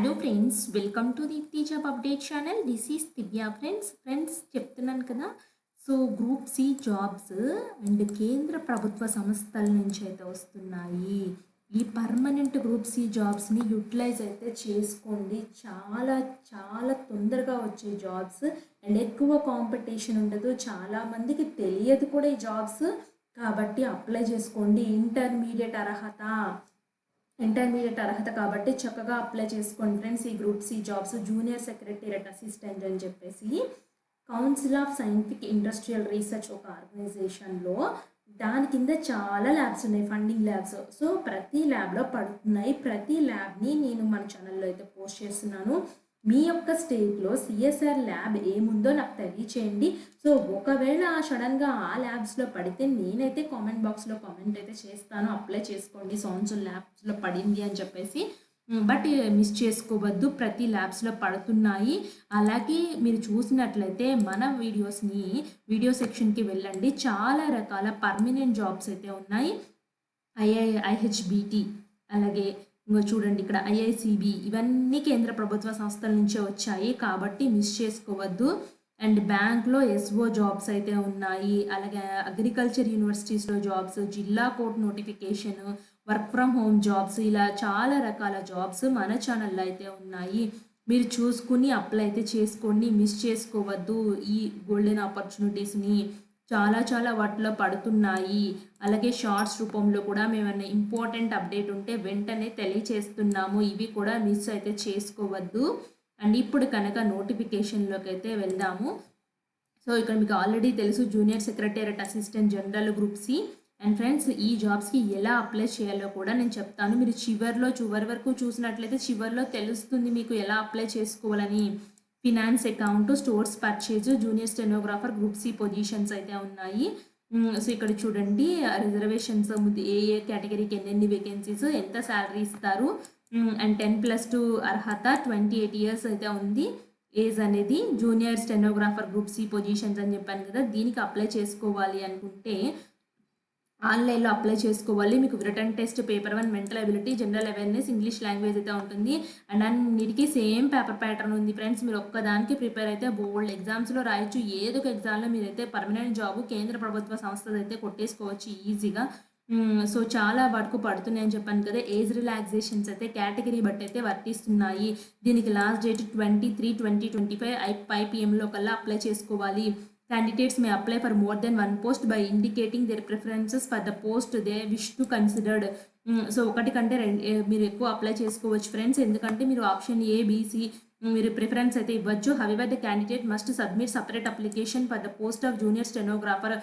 Hello friends, welcome to Deepti job update channel. This is Divya. Friends చెప్తున్నాను కదా. So group C jobs and కేంద్ర ప్రభుత్వ సంస్థల నుంచి అయితే వస్తున్నాయి. ఈ పర్మనెంట్ గ్రూప్ సి జాబ్స్ని యూటిలైజ్ అయితే చేసుకోండి. చాలా చాలా తొందరగా వచ్చే జాబ్స్ అండ్ ఎక్కువ కాంపిటీషన్ ఉండదు. చాలామందికి తెలియదు కూడా ఈ జాబ్స్, కాబట్టి అప్లై చేసుకోండి. ఇంటర్మీడియట్ అర్హత కాబట్టి చక్కగా అప్లై చేసుకోండి ఫ్రెండ్స్. ఈ group C jobs junior secretariat assistant అని చెప్పేసి council of scientific industrial research ఒక ఆర్గనైజేషన్లో దాని కింద చాలా ల్యాబ్స్ ఉన్నాయి, ఫండింగ్ ల్యాబ్స్. సో ప్రతి ల్యాబ్లో పడుతున్నాయి. ప్రతి ల్యాబ్ని నేను మన ఛానల్లో అయితే పోస్ట్ చేస్తున్నాను. మీ యొక్క స్టేట్లో సిఎస్ఆర్ ల్యాబ్ ఏముందో నాకు తెలియచేయండి. సో ఒకవేళ సడన్గా ఆ ల్యాబ్స్లో పడితే నేనైతే కామెంట్ బాక్స్లో కామెంట్ అయితే చేస్తాను. అప్లై చేసుకోండి, సోన్స్ ల్యాబ్స్లో పడింది అని చెప్పేసి. బట్ మిస్ చేసుకోవద్దు, ప్రతి ల్యాబ్స్లో పడుతున్నాయి. అలాగే మీరు చూసినట్లయితే మన వీడియో సెక్షన్కి వెళ్ళండి. చాలా రకాల పర్మనెంట్ జాబ్స్ అయితే ఉన్నాయి. ఐహెచ్బిటి, అలాగే ఇంకో చూడండి ఇక్కడ ఐఐసిబి, ఇవన్నీ కేంద్ర ప్రభుత్వ సంస్థల నుంచే వచ్చాయి కాబట్టి మిస్ చేసుకోవద్దు. అండ్ బ్యాంక్లో ఎస్ఓ జాబ్స్ అయితే ఉన్నాయి. అలాగే అగ్రికల్చర్ యూనివర్సిటీస్లో జాబ్స్, జిల్లా court notification, work from home jobs, ఇలా చాలా రకాల జాబ్స్ మన ఛానల్లో అయితే ఉన్నాయి. మీరు చూసుకుని అప్లై అయితే చేసుకోండి, మిస్ చేసుకోవద్దు ఈ గోల్డెన్ ఆపర్చునిటీస్ని. చాలా వాటిలో పడుతున్నాయి. అలాగే షార్ట్స్ రూపంలో కూడా మేమన్నా ఇంపార్టెంట్ అప్డేట్ ఉంటే వెంటనే తెలియచేస్తున్నాము. ఇవి కూడా మిస్ అయితే చేసుకోవద్దు. అండ్ ఇప్పుడు కనుక నోటిఫికేషన్లోకి అయితే వెళ్దాము. సో ఇక్కడ మీకు ఆల్రెడీ తెలుసు, junior secretariat assistant general group C. And friends, ఈ జాబ్స్కి ఎలా అప్లై చేయాలో కూడా నేను చెప్తాను. మీరు చివరి వరకు చూసినట్లయితే చివరిలో తెలుస్తుంది మీకు ఎలా అప్లై చేసుకోవాలని. Finance account, stores purchase, junior stenographer group C positions అయితే ఉన్నాయి. సో ఇక్కడ చూడండి రిజర్వేషన్స్, ఏ కేటగిరీకి ఎన్ని వేకెన్సీస్, ఎంత శాలరీ ఇస్తారు. అండ్ 10+2 అర్హత, 28 years అయితే ఉంది ఏజ్ అనేది. Junior stenographer group C positions అని చెప్పాను కదా, దీనికి అప్లై చేసుకోవాలి అనుకుంటే ఆన్లైన్లో అప్లై చేసుకోవాలి. మీకు return test, paper 1, mental ability, general awareness, English language అయితే ఉంటుంది. అండ్ అన్నిటికీ సేమ్ పేపర్ ప్యాటర్న్ ఉంది ఫ్రెండ్స్. మీరు ఒక్కదానికి ప్రిపేర్ అయితే బోల్డ్ ఎగ్జామ్స్లో రాయొచ్చు. ఏదో ఒక ఎగ్జామ్లో మీరైతే పర్మనెంట్ జాబ్ కేంద్ర ప్రభుత్వ సంస్థలు అయితే కొట్టేసుకోవచ్చు ఈజీగా. సో చాలా వరకు పడుతున్నాయి అని చెప్పాను కదా. ఏజ్ రిలాక్సేషన్స్ అయితే కేటగిరీ బట్టి అయితే వర్తిస్తున్నాయి. దీనికి లాస్ట్ డేట్ 23/20/25 5 PM కల్లా అప్లై చేసుకోవాలి. Candidates may apply for more than one post by indicating their preferences for the post they wish to considered. So ఒకటి కంటే మీరు ఎక్కువ అప్లై చేసుకోవచ్చు ఫ్రెండ్స్, ఎందుకంటే మీరు ఆప్షన్ ఏ, బీసీ మీరు ప్రిఫరెన్స్ అయితే ఇవ్వచ్చు. However the candidate must submit separate application for the post of junior stenographer.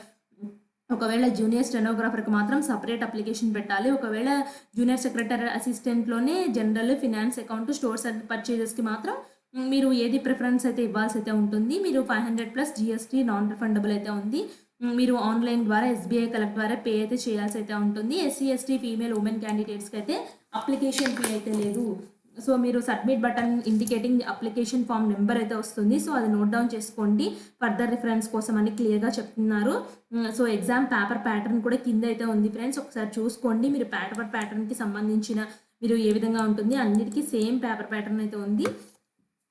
ఒకవేళ జూనియర్ స్టెనోగ్రాఫర్కి మాత్రం సపరేట్ అప్లికేషన్ పెట్టాలి. ఒకవేళ జూనియర్ సెక్రటరీ అసిస్టెంట్లోనే general, finance account, stores and పర్చేజెస్కి మాత్రం మీరు ఏది ప్రిఫరెన్స్ అయితే ఇవ్వాల్సి అయితే ఉంటుంది. మీరు 500+ GST నాన్ రిఫండబుల్ అయితే ఉంది. మీరు ఆన్లైన్ ద్వారా SBI కలెక్ట్ ద్వారా పే అయితే చేయాల్సి అయితే ఉంటుంది. SC, ST, ఫీమేల్, ఉమెన్ క్యాండిడేట్స్కి అయితే అప్లికేషన్ ఫీ అయితే లేదు. సో మీరు submit button indicating application form number అయితే వస్తుంది. సో అది నోట్ డౌన్ చేసుకోండి, ఫర్దర్ రిఫరెన్స్ కోసం అని క్లియర్గా చెప్తున్నారు. సో ఎగ్జామ్ పేపర్ ప్యాటర్న్ కూడా కింద అయితే ఉంది ఫ్రెండ్స్, ఒకసారి చూసుకోండి. మీరు పేపర్ ప్యాటర్న్కి సంబంధించిన మీరు ఏ విధంగా ఉంటుంది, అన్నిటికీ సేమ్ పేపర్ ప్యాటర్న్ అయితే ఉంది.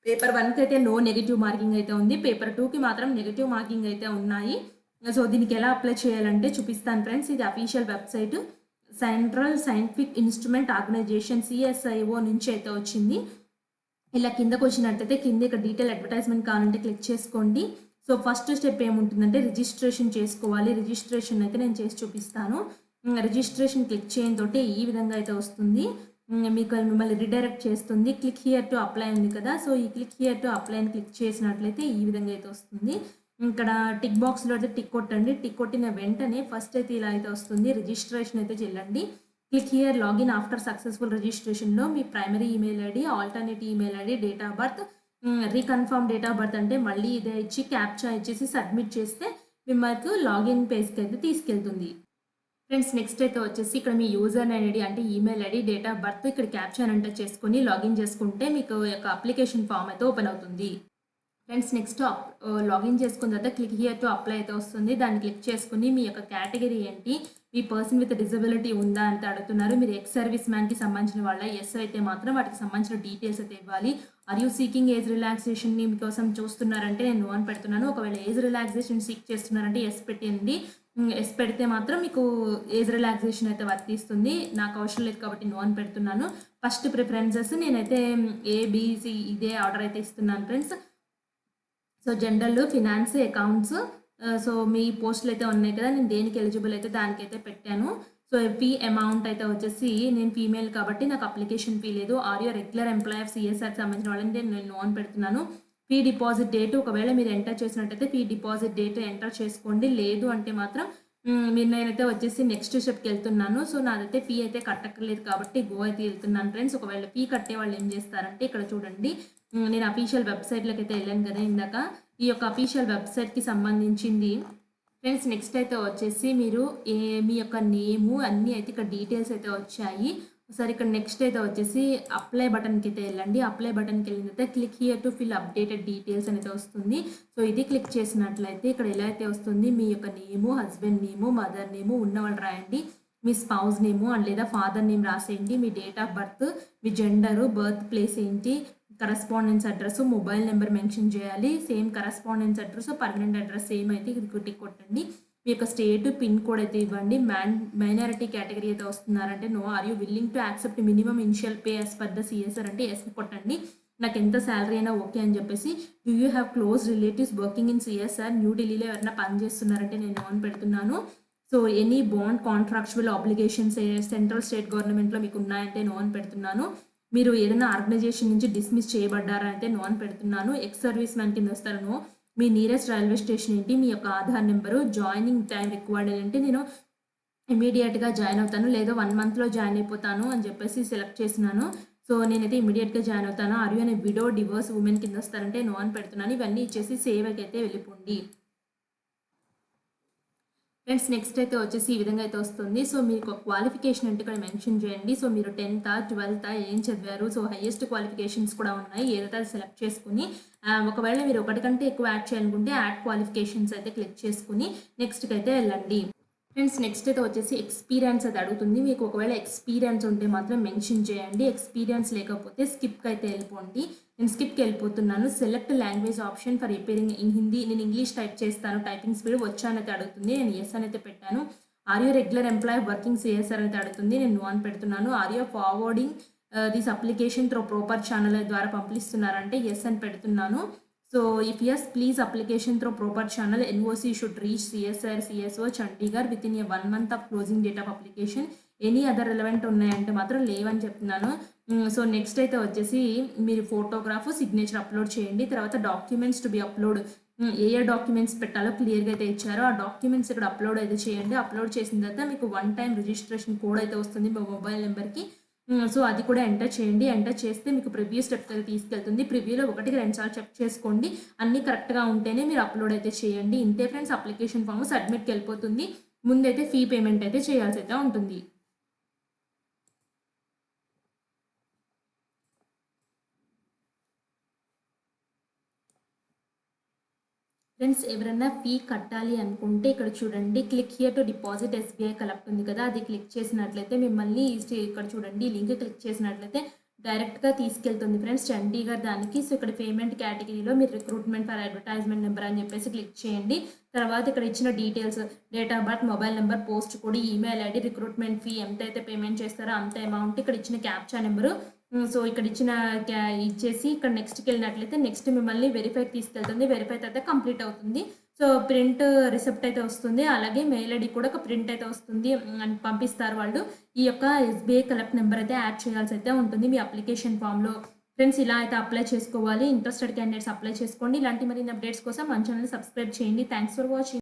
పేపర్ 1కి అయితే నో నెగిటివ్ మార్కింగ్ అయితే ఉంది. పేపర్ 2కి మాత్రం నెగిటివ్ మార్కింగ్ అయితే ఉన్నాయి. సో దీనికి ఎలా అప్లై చేయాలంటే చూపిస్తాను ఫ్రెండ్స్. ఇది official website, central scientific instrument organisation CSIO నుంచి అయితే వచ్చింది. ఇలా కిందకు వచ్చినట్టయితే కింద ఇక్కడ డీటెయిల్ అడ్వర్టైజ్మెంట్ కావాలంటే క్లిక్ చేసుకోండి. సో ఫస్ట్ స్టెప్ ఏముంటుందంటే రిజిస్ట్రేషన్ చేసుకోవాలి. రిజిస్ట్రేషన్ అయితే నేను చేసి చూపిస్తాను. రిజిస్ట్రేషన్ క్లిక్ చేయడం తోటి ఈ విధంగా అయితే వస్తుంది. మీకు మిమ్మల్ని రిడైరెక్ట్ చేస్తుంది. క్లిక్ హియర్ టు అప్లై ఉంది కదా, సో ఈ క్లిక్ హియర్ టు అప్లై అని క్లిక్ చేసినట్లయితే ఈ విధంగా అయితే వస్తుంది. ఇక్కడ టిక్ బాక్స్లో అయితే టిక్ కొట్టండి. టిక్ కొట్టిన వెంటనే ఫస్ట్ అయితే ఇలా అయితే వస్తుంది. రిజిస్ట్రేషన్ అయితే చెల్లండి. Click here login after successful రిజిస్ట్రేషన్లో మీ primary email ID, alternate email ID, date of birth, reconfirm date of birth అంటే మళ్ళీ ఇదే ఇచ్చి క్యాప్చా ఇచ్చేసి సబ్మిట్ చేస్తే మిమ్మల్ని లాగిన్ పేజ్కి అయితే తీసుకెళ్తుంది. ఫ్రెండ్స్ నెక్స్ట్ అయితే వచ్చేసి ఇక్కడ మీ యూజర్ ఐడి అంటే email ID, date of birth, ఇక్కడ క్యాప్చర్ అంటే చేసుకొని లాగిన్ చేసుకుంటే మీకు యొక్క అప్లికేషన్ ఫామ్ అయితే ఓపెన్ అవుతుంది. ఫ్రెండ్స్ నెక్స్ట్ లాగిన్ చేసుకున్న తర్వాత క్లిక్ హియర్ టు అప్లై అయితే వస్తుంది. దాన్ని క్లిక్ చేసుకుని మీ యొక్క కేటగిరీ ఏంటి, మీ పర్సన్ విత్ డిజబిలిటీ ఉందా అని అడుగుతున్నారు. మీరు ఎక్స్ సర్వీస్ మ్యాన్కి సంబంధించిన వాళ్ళ ఎస్ అయితే మాత్రం వాటికి సంబంధించిన డీటెయిల్స్ అయితే ఇవ్వాలి. ఆర్ యూ సీకింగ్ ఏజ్ రిలాక్సేషన్ని మీకోసం చూస్తున్నారంటే నేను నో అని పెడుతున్నాను. ఒకవేళ ఏజ్ రిలాక్సేషన్ సీక్ చేస్తున్నారంటే ఎస్ పెట్టండి. ఎస్ పెడితే మాత్రం మీకు ఏజ్ రిలాక్సేషన్ అయితే వర్తిస్తుంది. నాకు అవసరం లేదు కాబట్టి నో అని పెడుతున్నాను. ఫస్ట్ ప్రిఫరెన్సెస్ నేనైతే ఏబిసి ఇదే ఆర్డర్ అయితే ఇస్తున్నాను friends. So general, finance, accounts, so మీ పోస్టులు అయితే ఉన్నాయి కదా, నేను దేనికి ఎలిజిబుల్ అయితే దానికైతే పెట్టాను. సో ఫీ అమౌంట్ అయితే వచ్చేసి నేను ఫీమేల్ కాబట్టి నాకు అప్లికేషన్ ఫీ లేదు. Are you regular employee of సిఎస్ఆర్కి సంబంధించిన వాళ్ళని నేను నో అని పెడుతున్నాను. ఫీ డిపాజిట్ డేట్ ఒకవేళ మీరు ఎంటర్ చేసినట్టయితే ఫీ డిపాజిట్ డేట్ ఎంటర్ చేసుకోండి. లేదు అంటే మాత్రం మీరు నేనైతే వచ్చేసి నెక్స్ట్ స్టెప్కి వెళ్తున్నాను. సో నాదైతే ఫీ అయితే కట్టక్కర్లేదు కాబట్టి గో అయితే వెళ్తున్నాను ఫ్రెండ్స్. ఒకవేళ ఫీ కట్టే వాళ్ళు ఏం చేస్తారంటే ఇక్కడ చూడండి, నేను అఫీషియల్ వెబ్సైట్లోకి అయితే వెళ్ళాను కదా ఇందాక, ఈ యొక్క అఫీషియల్ వెబ్సైట్కి సంబంధించింది ఫ్రెండ్స్. నెక్స్ట్ అయితే వచ్చేసి మీరు మీ యొక్క నేము అన్నీ అయితే ఇక్కడ డీటెయిల్స్ అయితే వచ్చాయి. సరే ఇక్కడ నెక్స్ట్ అయితే వచ్చేసి అప్లై బటన్కి అయితే వెళ్ళండి. అప్లై బటన్కి వెళ్ళిన తర్వాత click here to fill updated details అనేది వస్తుంది. సో ఇది క్లిక్ చేసినట్లయితే ఇక్కడ ఎలా అయితే వస్తుంది, మీ యొక్క నేము, హస్బెండ్ నేము, మదర్ నేము ఉన్నవాళ్ళు రాయండి, మీ స్పౌస్ నేము అండ్ లేదా ఫాదర్ నేమ్ రాసేయండి, మీ డేట్ ఆఫ్ బర్త్, మీ జెండరు, బర్త్ ప్లేస్ ఏంటి, correspondence address, mobile number mention చేయాలి. Same correspondence address, permanent address same అయితే ఇది కొట్టండి. మీ యొక్క స్టేట్, పిన్ కోడ్ అయితే ఇవ్వండి. మైనారిటీ కేటగిరీ అయితే వస్తున్నారంటే no. Are you willing to accept minimum initial pay as per the CSR అంటే ఎస్ కొట్టండి. నాకు ఎంత శాలరీ అయినా ఓకే అని చెప్పేసి. Do you have close relatives working in CSR, న్యూఢిల్లీలో ఎవరైనా పని చేస్తున్నారంటే నేను ఆన్ పెడుతున్నాను. So any bond contractual obligations central state గవర్నమెంట్లో మీకు ఉన్నాయంటే నో అని పెడుతున్నాను. మీరు ఏదైనా ఆర్గనైజేషన్ నుంచి డిస్మిస్ చేయబడ్డారంటే నో అని పెడుతున్నాను. ఎక్స్ సర్వీస్ మ్యాన్ కింద వస్తారు నో. మీ నియరెస్ట్ రైల్వే స్టేషన్ ఏంటి, మీ యొక్క Aadhaar number, joining time required అంటే నేను ఇమీడియట్గా జాయిన్ అవుతాను లేదా 1 monthలో జాయిన్ అయిపోతాను అని చెప్పేసి సెలెక్ట్ చేసినాను. సో నేనైతే ఇమీడియట్గా జాయిన్ అవుతాను. ఆర్ యూ అనే విడో, డివోర్స్ ఉమెన్ కింద వస్తారంటే నో అని పెడుతున్నాను. ఇవన్నీ ఇచ్చేసి సేవ్కి అయితే వెళ్ళిపోండి ఫ్రెండ్స్. నెక్స్ట్ అయితే వచ్చేసి ఈ విధంగా అయితే వస్తుంది. సో మీకు క్వాలిఫికేషన్ అంటే ఇక్కడ మెన్షన్ చేయండి. సో మీరు 10th 12th ఏం చదివారు, సో హైయెస్ట్ క్వాలిఫికేషన్స్ కూడా ఉన్నాయి, ఏదైతే అది సెలెక్ట్ చేసుకుని ఒకవేళ మీరు ఒకటి కంటే ఎక్కువ యాడ్ చేయాలనుకుంటే యాడ్ క్వాలిఫికేషన్స్ అయితే క్లిక్ చేసుకుని నెక్స్ట్కి అయితే వెళ్ళండి ఫ్రెండ్స్. నెక్స్ట్ అయితే వచ్చేసి ఎక్స్పీరియన్స్ అది అడుగుతుంది. మీకు ఒకవేళ ఎక్స్పీరియన్స్ ఉంటే మాత్రం మెన్షన్ చేయండి. ఎక్స్పీరియన్స్ లేకపోతే స్కిప్కి అయితే వెళ్ళిపోండి. నేను స్కిప్కి వెళ్ళిపోతున్నాను. Select language option for repairing in Hindi. నేను ఇంగ్లీష్ టైప్ చేస్తాను, టైపింగ్ స్పీడ్ వచ్చానైతే అడుగుతుంది, నేను ఎస్ అని అయితే పెట్టాను. Are you regular employee working CSR అయితే అడుగుతుంది, నేను నో అని పెడుతున్నాను. Are you forwarding this application through proper channel ద్వారా పంపిస్తున్నారంటే ఎస్ అని పెడుతున్నాను. So if yes, please application through proper channel, NOC should reach CSR CSO Chandigarh within a 1 month of closing date of application. Any other relevant ఉన్నాయంటే మాత్రం లేవని చెప్తున్నాను. So next అయితే వచ్చేసి మీరు ఫోటోగ్రాఫ్, సిగ్నేచర్ అప్లోడ్ చేయండి. తర్వాత documents to be upload, A documents పెట్టాలో క్లియర్గా అయితే ఇచ్చారో ఆ డాక్యుమెంట్స్ ఇక్కడ అప్లోడ్ అయితే చేయండి. అప్లోడ్ చేసిన తర్వాత మీకు 1 time రిజిస్ట్రేషన్ కోడ్ అయితే వస్తుంది మీ మొబైల్ నెంబర్కి. సో అది కూడా ఎంటర్ చేయండి. ఎంటర్ చేస్తే మీకు ప్రివ్యూ స్టెప్ అయితే తీసుకెళ్తుంది. ప్రివ్యూలో 1కి 2 సార్లు చెక్ చేసుకోండి. అన్నీ కరెక్ట్గా ఉంటేనే మీరు అప్లోడ్ అయితే చేయండి. ఇంతే ఫ్రెండ్స్, అప్లికేషన్ ఫామ్ సబ్మిట్కి వెళ్ళిపోతుంది. ముందైతే ఫీ పేమెంట్ అయితే చేయాల్సి అయితే ఉంటుంది. ఫ్రెండ్స్ ఎవరైనా ఫీ కట్టాలి అనుకుంటే ఇక్కడ చూడండి, click here to deposit SBI collect ఉంది కదా, అది క్లిక్ చేసినట్లయితే మిమ్మల్ని ఇక్కడ చూడండి లింక్ క్లిక్ చేసినట్లయితే డైరెక్ట్గా తీసుకెళ్తుంది ఫ్రెండ్స్ చండీగఢ్ దానికి. సో ఇక్కడ పేమెంట్ కేటగిరీలో మీరు రిక్రూట్మెంట్ ఫర్ అడ్వర్టైజ్మెంట్ నెంబర్ అని చెప్పేసి క్లిక్ చేయండి. తర్వాత ఇక్కడ ఇచ్చిన details, date of birth, mobile number, post code, email ID, recruitment fee ఎంతైతే పేమెంట్ చేస్తారో అంత అమౌంట్, ఇక్కడ ఇచ్చిన క్యాప్చా నెంబరు, సో ఇక్కడ ఇచ్చిన ఇచ్చేసి ఇక్కడ నెక్స్ట్కి వెళ్ళినట్లయితే నెక్స్ట్ మిమ్మల్ని వెరిఫైకి తీసుకెళ్తుంది. వెరిఫై అయితే కంప్లీట్ అవుతుంది. సో ప్రింట్ రిసిప్ట్ అయితే వస్తుంది, అలాగే మెయిల్ ఐడి కూడా ఒక ప్రింట్ అయితే వస్తుంది అని పంపిస్తారు వాళ్ళు. ఈ యొక్క SBI కలెక్ట్ నెంబర్ అయితే యాడ్ చేయాల్సి అయితే ఉంటుంది మీ అప్లికేషన్ ఫామ్లో. ఫ్రెండ్స్ ఇలా అయితే అప్లై చేసుకోవాలి. ఇంట్రెస్టెడ్ క్యాండిడేట్స్ అప్లై చేసుకోండి. ఇలాంటి మరిన్ని అప్డేట్స్ కోసం మన ఛానల్ సబ్స్క్రైబ్ చేయండి. Thanks for watching.